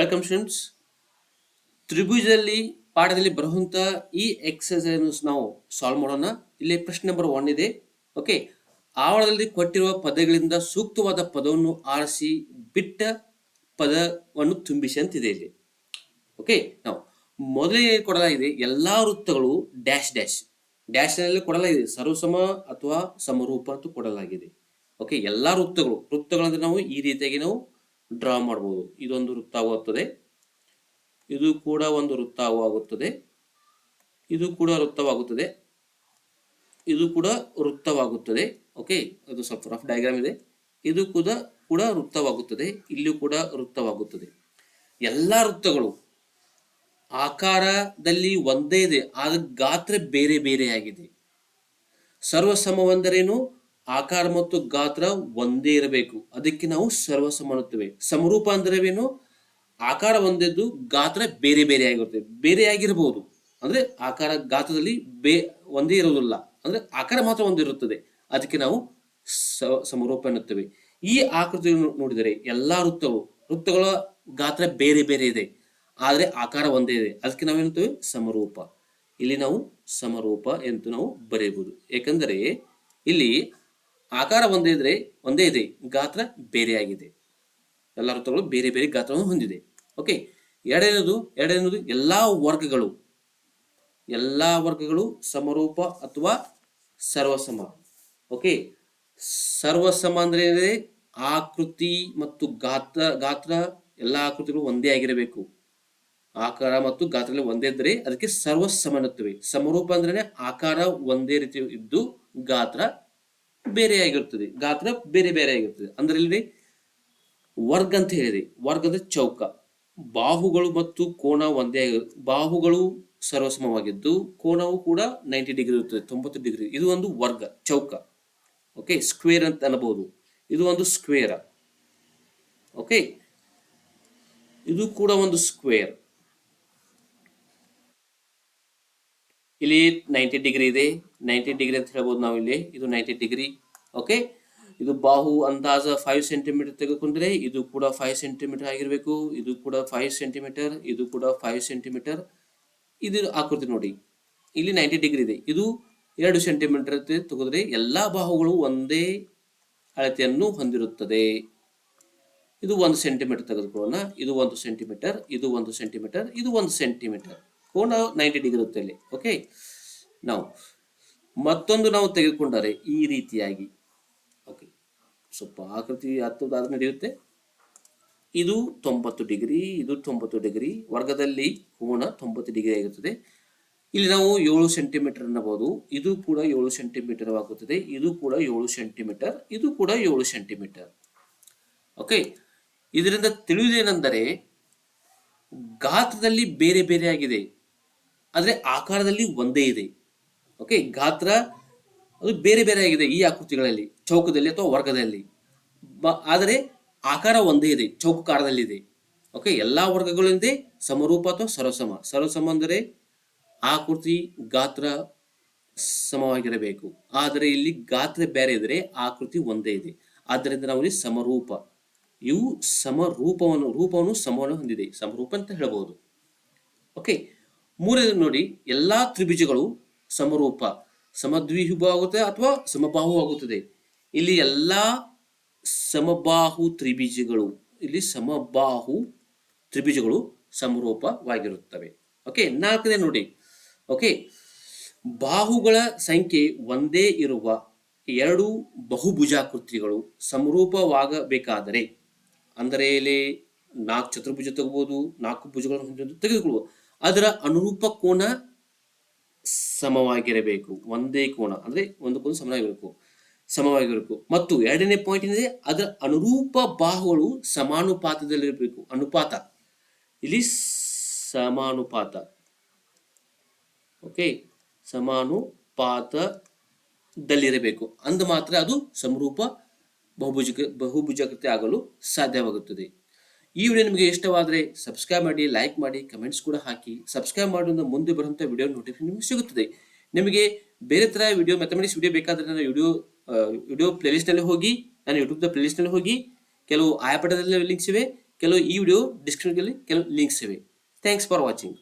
Welcome students. ತ್ರಿಭುಜದಲ್ಲಿ ಪಾಠದಲ್ಲಿ ಬರುವಂತ ಈ ಎಕ್ಸರ್ಸೈಸ್ ನಾವು ಸಾಲ್ವ್ ಮಾಡೋಣ. ಇಲ್ಲಿ ಪ್ರಶ್ನೆ ನಂಬರ್ 1 ಇದೆ. ಓಕೆ, ಆವರಣದಲ್ಲಿ ಕೊಟ್ಟಿರುವ ಪದಗಳಿಂದ ಸೂಕ್ತವಾದ ಪದವನ್ನು ಆರಿಸಿ ಬಿಟ್ಟ ಪದವನ್ನು ತುಂಬಿಸಿ ಅಂತಿದೆ ಇಲ್ಲಿ. ಓಕೆ, ನಾವು ಮೊದಲೇ ಕೊಡಲಾಗಿದೆ ಎಲ್ಲಾ ವೃತ್ತಗಳು ಡ್ಯಾಶ್ ಡ್ಯಾಶ್ ಡ್ಯಾಶ್ ನಲ್ಲಿ ಕೊಡಲಾಗಿದೆ. ಸರ್ವಸಮ ಅಥವಾ ಸಮರೂಪ ಅಂತ ಕೊಡಲಾಗಿದೆ. ಓಕೆ, ಎಲ್ಲಾ ವೃತ್ತಗಳಂದ್ರೆ ನಾವು ಈ ರೀತಿಯಾಗಿ ನಾವು ಡ್ರಾ ಮಾಡಬಹುದು. ಇದೊಂದು ವೃತ್ತವಾಗುತ್ತದೆ, ಇದು ಕೂಡ ಒಂದು ವೃತ್ತವಾಗುತ್ತದೆ, ಇದು ಕೂಡ ವೃತ್ತವಾಗುತ್ತದೆ, ಇದು ಕೂಡ ವೃತ್ತವಾಗುತ್ತದೆ. ಓಕೆ, ಅದು ಸ್ವಲ್ಪ ರಫ್ ಡಯಾಗ್ರಾಮ್ ಇದೆ. ಇದು ಕೂಡ ವೃತ್ತವಾಗುತ್ತದೆ, ಇಲ್ಲಿಯೂ ಕೂಡ ವೃತ್ತವಾಗುತ್ತದೆ. ಎಲ್ಲಾ ವೃತ್ತಗಳು ಆಕಾರದಲ್ಲಿ ಒಂದೇ ಇದೆ, ಆದ ಗಾತ್ರ ಬೇರೆ ಬೇರೆ ಆಗಿದೆ. ಸರ್ವಸಮವೆಂದರೇನು? ಆಕಾರ ಮತ್ತು ಗಾತ್ರ ಒಂದೇ ಇರಬೇಕು, ಅದಕ್ಕೆ ನಾವು ಸರ್ವಸಮ ಅನ್ನುತ್ತೇವೆ. ಸಮರೂಪ ಅಂದ್ರೇನು? ಆಕಾರ ಒಂದೇದ್ದು, ಗಾತ್ರ ಬೇರೆ ಬೇರೆ ಆಗಿರುತ್ತೆ. ಬೇರೆ ಆಗಿರಬಹುದು ಅಂದ್ರೆ ಆಕಾರ ಗಾತ್ರದಲ್ಲಿ ಒಂದೇ ಇರುವುದಿಲ್ಲ, ಅಂದ್ರೆ ಆಕಾರ ಮಾತ್ರ ಒಂದಿರುತ್ತದೆ, ಅದಕ್ಕೆ ನಾವು ಸಮರೂಪ ಎನ್ನುತ್ತೇವೆ. ಈ ಆಕೃತಿ ನೋಡಿದರೆ ಎಲ್ಲಾ ವೃತ್ತಗಳ ಗಾತ್ರ ಬೇರೆ ಬೇರೆ ಇದೆ, ಆದ್ರೆ ಆಕಾರ ಒಂದೇ ಇದೆ, ಅದಕ್ಕೆ ನಾವೇನುತ್ತೇವೆ? ಸಮರೂಪ. ಇಲ್ಲಿ ನಾವು ಸಮರೂಪ ಎಂದು ನಾವು ಬರೆಯಬಹುದು. ಏಕೆಂದರೆ ಇಲ್ಲಿ ಆಕಾರ ಒಂದೇ ಇದೆ, ಗಾತ್ರ ಬೇರೆ ಆಗಿದೆ. ಎಲ್ಲ ವೃತ್ತಗಳು ಬೇರೆ ಬೇರೆ ಗಾತ್ರವನ್ನು ಹೊಂದಿದೆ. ಓಕೆ, ಎರಡನೇದು ಎಲ್ಲಾ ವರ್ಗಗಳು ಸಮರೂಪ ಅಥವಾ ಸರ್ವಸಮ. ಓಕೆ, ಸರ್ವಸಮ ಅಂದ್ರೆ ಆಕೃತಿ ಮತ್ತು ಗಾತ್ರ ಎಲ್ಲಾ ಆಕೃತಿಗಳು ಒಂದೇ ಆಗಿರಬೇಕು. ಆಕಾರ ಮತ್ತು ಗಾತ್ರದಲ್ಲಿ ಒಂದೇ ಇದ್ದರೆ ಅದಕ್ಕೆ ಸರ್ವಸಮ ಅನ್ನುತ್ತೇವೆ. ಸಮರೂಪ ಅಂದ್ರೆ ಆಕಾರ ಒಂದೇ ರೀತಿ ಇದ್ದು ಗಾತ್ರ ಬೇರೆ ಆಗಿರುತ್ತದೆ. ಅಂದ್ರೆ ಇಲ್ಲಿ ವರ್ಗ ಅಂತ ಹೇಳಿದೆ. ವರ್ಗ ಅಂದ್ರೆ ಚೌಕ. ಬಾಹುಗಳು ಮತ್ತು ಕೋನ ಒಂದೇ ಬಾಹುಗಳು ಸರ್ವಸಮವಾಗಿದ್ದು ಕೋನವು ಕೂಡ 90 ಡಿಗ್ರಿ ಇರುತ್ತದೆ, 90 ಡಿಗ್ರಿ. ಇದು ಒಂದು ವರ್ಗ, ಚೌಕ. ಓಕೆ, ಸ್ಕ್ವೇರ್ ಅಂತ ಅನ್ನಬಹುದು. ಇದು ಒಂದು ಸ್ಕ್ವೇರ್. ಓಕೆ, ಇದು ಕೂಡ ಒಂದು ಸ್ಕ್ವೇರ್. ಇಲ್ಲಿ 90 ಡಿಗ್ರಿ ಇದೆ, 90 ಡಿಗ್ರಿ ಅಂತ ಹೇಳ್ಬೋದು ನಾವು ಇಲ್ಲಿ. ಇದು 90 ಡಿಗ್ರಿ. ಓಕೆ, ಇದು ಬಾಹು ಅಂದಾಜ 5 ಸೆಂಟಿಮೀಟರ್ ತೆಗೆದುಕೊಂಡ್ರೆ ಇದು ಕೂಡ 5 ಸೆಂಟಿಮೀಟರ್ ಆಗಿರಬೇಕು. ಇದು ಕೂಡ 5 ಸೆಂಟಿಮೀಟರ್, ಇದು ಕೂಡ 5 ಸೆಂಟಿಮೀಟರ್. ಇದು ಆಕೃತಿ ನೋಡಿ, ಇಲ್ಲಿ 90 ಡಿಗ್ರಿ ಇದೆ, ಇದು 2 ಸೆಂಟಿಮೀಟರ್ ತೆಗೆದ್ರೆ ಎಲ್ಲಾ ಬಾಹುಗಳು ಒಂದೇ ಅಳತೆಯನ್ನು ಹೊಂದಿರುತ್ತದೆ. ಇದು 1 ಸೆಂಟಿಮೀಟರ್ ತೆಗೆದುಕೊಳ್ಳೋಣ. ಇದು 1 ಸೆಂಟಿಮೀಟರ್, ಇದು 1 ಸೆಂಟಿಮೀಟರ್, ಇದು 1 ಸೆಂಟಿಮೀಟರ್. ಕೋನ 90 ಡಿಗ್ರಿ ಇರುತ್ತೆ ಇಲ್ಲಿ. ಓಕೆ, ನಾವು ಮತ್ತೊಂದು ನಾವು ತೆಗೆದುಕೊಂಡರೆ ಈ ರೀತಿಯಾಗಿ, ಓಕೆ, ಸ್ವಲ್ಪ ಆಕೃತಿ ಹತ್ತದಾದ ನಡೆಯುತ್ತೆ. ಇದು 90 ಡಿಗ್ರಿ, ಇದು 90 ಡಿಗ್ರಿ. ವರ್ಗದಲ್ಲಿ ಕೋನ 90 ಡಿಗ್ರಿ ಆಗಿರುತ್ತದೆ. ಇಲ್ಲಿ ನಾವು 7 ಸೆಂಟಿಮೀಟರ್ ಅನ್ನಬಹುದು. ಇದು ಕೂಡ 7 ಸೆಂಟಿಮೀಟರ್ ಆಗುತ್ತದೆ, ಇದು ಕೂಡ 7 ಸೆಂಟಿಮೀಟರ್, ಇದು ಕೂಡ 7 ಸೆಂಟಿಮೀಟರ್. ಓಕೆ, ಇದರಿಂದ ತಿಳಿಯುವುದೇನೆಂದರೆ ಗಾತ್ರದಲ್ಲಿ ಬೇರೆ ಬೇರೆ ಆಗಿದೆ, ಆದ್ರೆ ಆಕಾರದಲ್ಲಿ ಒಂದೇ ಇದೆ. ಓಕೆ, ಗಾತ್ರ ಅದು ಬೇರೆ ಬೇರೆ ಆಗಿದೆ ಈ ಆಕೃತಿಗಳಲ್ಲಿ, ಚೌಕದಲ್ಲಿ ಅಥವಾ ವರ್ಗದಲ್ಲಿ, ಆದರೆ ಆಕಾರ ಒಂದೇ ಇದೆ, ಚೌಕಾಕಾರದಲ್ಲಿದೆ. ಓಕೆ, ಎಲ್ಲಾ ವರ್ಗಗಳಿಂದ ಸಮರೂಪ ಅಥವಾ ಸರ್ವಸಮ ಅಂದರೆ ಆಕೃತಿ ಗಾತ್ರ ಸಮವಾಗಿರಬೇಕು. ಆದರೆ ಇಲ್ಲಿ ಗಾತ್ರ ಬೇರೆ ಇದ್ರೆ ಆಕೃತಿ ಒಂದೇ ಇದೆ, ಆದ್ದರಿಂದ ನಾವು ಇಲ್ಲಿ ಸಮರೂಪ. ಇವು ರೂಪವನ್ನು ಸಮವನ್ನು ಹೊಂದಿದೆ, ಸಮರೂಪ ಅಂತ ಹೇಳಬಹುದು. ಓಕೆ, ಮೂರನೇದು ನೋಡಿ, ಎಲ್ಲಾ ತ್ರಿಭುಜಗಳು ಸಮರೂಪ, ಸಮದ್ವಿಭುಜ ಆಗುತ್ತದೆ ಅಥವಾ ಸಮಬಾಹು ಆಗುತ್ತದೆ. ಇಲ್ಲಿ ಎಲ್ಲಾ ಸಮಬಾಹು ತ್ರಿಭುಜಗಳು ಸಮರೂಪವಾಗಿರುತ್ತವೆ. ಓಕೆ, ನಾಲ್ಕನೇ ನೋಡಿ. ಓಕೆ, ಬಾಹುಗಳ ಸಂಖ್ಯೆ ಒಂದೇ ಇರುವ 2 ಬಹುಭುಜಾಕೃತಿಗಳು ಸಮರೂಪವಾಗಬೇಕಾದರೆ, ಅಂದರೆ ಇಲ್ಲಿ 4 ಚತುರ್ಭುಜ ತಗೋಬಹುದು, 4 ಭುಜಗಳನ್ನು ತೆಗೆದುಕೊಳ್ಳಬಹುದು, ಅದರ ಅನುರೂಪ ಕೋನ ಸಮವಾಗಿರಬೇಕು. ಒಂದೇ ಕೋನ ಅಂದ್ರೆ ಒಂದು ಕೋನ ಸಮವಾಗಿರಬೇಕು. ಮತ್ತು ಎರಡನೇ ಪಾಯಿಂಟ್ ಏನಿದೆ, ಅದರ ಅನುರೂಪ ಬಾಹುಗಳು ಸಮಾನುಪಾತದಲ್ಲಿರಬೇಕು. ಅನುಪಾತ, ಇಲ್ಲಿ ಸಮಾನುಪಾತ. ಓಕೆ, ಸಮಾನುಪಾತದಲ್ಲಿರಬೇಕು, ಅಂದ ಮಾತ್ರ ಅದು ಸಮರೂಪ ಬಹುಭುಜಾಕೃತಿ ಆಗಲು ಸಾಧ್ಯವಾಗುತ್ತದೆ. ಈ ವಿಡಿಯೋ ನಿಮಗೆ ಇಷ್ಟವಾದರೆ ಸಬ್ಸ್ಕ್ರೈಬ್ ಮಾಡಿ, ಲೈಕ್ ಮಾಡಿ, ಕಮೆಂಟ್ಸ್ ಕೂಡ ಹಾಕಿ. ಸಬ್ಸ್ಕ್ರೈಬ್ ಮಾಡೋದ್ರಿಂದ ಮುಂದೆ ಬರುವಂಥ ವಿಡಿಯೋ ನೋಟಿಫಿಕೇಶನ್ ನಿಮಗೆ ಸಿಗುತ್ತದೆ. ನಿಮಗೆ ಬೇರೆ ತರ ಮ್ಯಾಥಮೆಟಿಕ್ಸ್ ವಿಡಿಯೋ ಬೇಕಾದ್ರೆ ನನ್ನ ವಿಡಿಯೋ ಪ್ಲೇಲಿಸ್ಟ್ ನಲ್ಲಿ ಹೋಗಿ, ನನ್ನ ಯೂಟ್ಯೂಬ್ ಪ್ಲೇಲಿಸ್ಟ್ ನಲ್ಲಿ ಹೋಗಿ, ಕೆಲವು ಆಯಾಪಟದಲ್ಲಿ ಲಿಂಕ್ಸ್ ಇವೆ, ಕೆಲವು ಈ ವಿಡಿಯೋ ಡಿಸ್ಕ್ರಿಪ್ಷನ್ನಲ್ಲಿ ಕೆಲವು ಲಿಂಕ್ಸ್ ಇವೆ. Thanks for watching.